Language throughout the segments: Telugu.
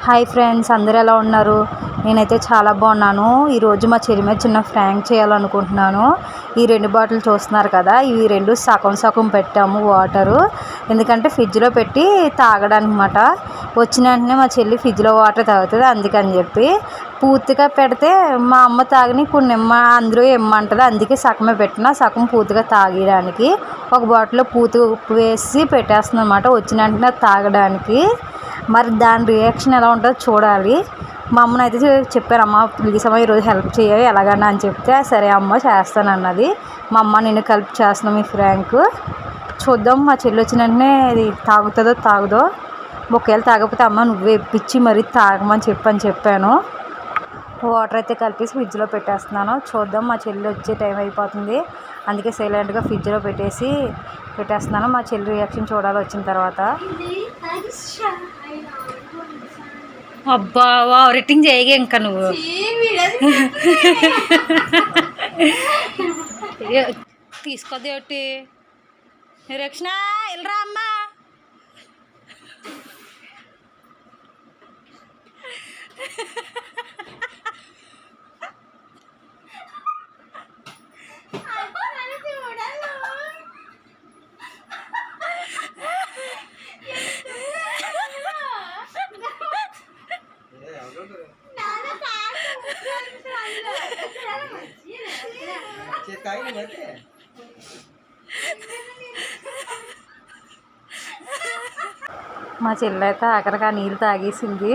హాయ్ ఫ్రెండ్స్, అందరూ ఎలా ఉన్నారు? నేనైతే చాలా బాగున్నాను. ఈరోజు మా చెల్లి మీద చిన్న ఫ్రాంక్ చేయాలనుకుంటున్నాను. ఈ 2 బాటిల్ చూస్తున్నారు కదా, ఇవి 2 సగం సగం పెట్టాము వాటరు. ఎందుకంటే ఫ్రిడ్జ్లో పెట్టి తాగడానికి అన్నమాట. వచ్చిన వెంటనే మా చెల్లి ఫ్రిడ్జ్లో వాటర్ తాగుతుంది, అందుకని చెప్పి పూర్తిగా పెడితే మా అమ్మ తాగని కొన్ని అందరూ ఇమ్మంటుంది. అందుకే సగమే పెట్టిన, సగం పూర్తిగా తాగడానికి. ఒక బాటిల్లో పూర్తిగా ఉప్పు వేసి పెట్టేస్తుంది అన్నమాట, వచ్చిన వెంటనే తాగడానికి. మరి దాని రియాక్షన్ ఎలా ఉంటుందో చూడాలి. మా అమ్మని అయితే చెప్పాను, అమ్మ ప్లీజ్ అమ్మ ఈరోజు హెల్ప్ చేయాలి ఎలాగన్నా అని చెప్తే, సరే అమ్మ చేస్తానన్నది. మా అమ్మ నేను కలిపి చేస్తున్నాం ఈ ఫ్రాంక్. చూద్దాం మా చెల్లి వచ్చిన వెంటనే ఇది తాగుతుందో తాగుదో. ఒకవేళ తాగకపోతే అమ్మ నువ్వే ఇప్పించి మరీ తాగమని చెప్పాను. వాటర్ అయితే కలిపేసి ఫ్రిడ్జ్లో పెట్టేస్తున్నాను. చూద్దాం, మా చెల్లి వచ్చే టైం అయిపోతుంది, అందుకే సైలెంట్గా ఫ్రిడ్జ్లో పెట్టేస్తున్నాను. మా చెల్లి రియాక్షన్ చూడాలి వచ్చిన తర్వాత. అబ్బా రేటింగ్ చేయగా ఇంకా నువ్వు తీసుకోద్ది ఒకటి నిరీక్షణ వెళ్ళరా అమ్మా. మా చెల్లి అయితే ఆఖరికి ఆ నీళ్ళు తాగేసింది.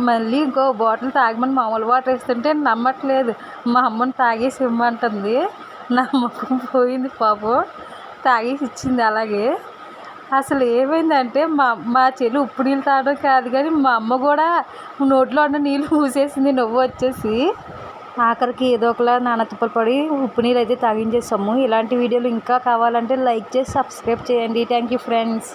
మళ్ళీ ఇంకో బాటిల్ తాగమని మామూలు వాటర్ వేస్తుంటే నమ్మట్లేదు. మా అమ్మని తాగేసి ఇమ్మంటుంది. నమ్మకం పోయింది పాపం, తాగేసి ఇచ్చింది అలాగే. అసలు ఏమైందంటే మా చెల్లి ఉప్పు నీళ్ళు తాగడం కాదు కానీ మా అమ్మ కూడా నోట్లో ఉన్న నీళ్ళు మూసేసింది, నవ్వు వచ్చేసి. ఆఖరికి ఏదో ఒకలా నానతుప్పలు పడి ఉప్పు నీళ్ళు అయితే తాగించేసాము. ఇలాంటి వీడియోలు ఇంకా కావాలంటే లైక్ చేసి సబ్స్క్రైబ్ చేయండి. Thank you friends.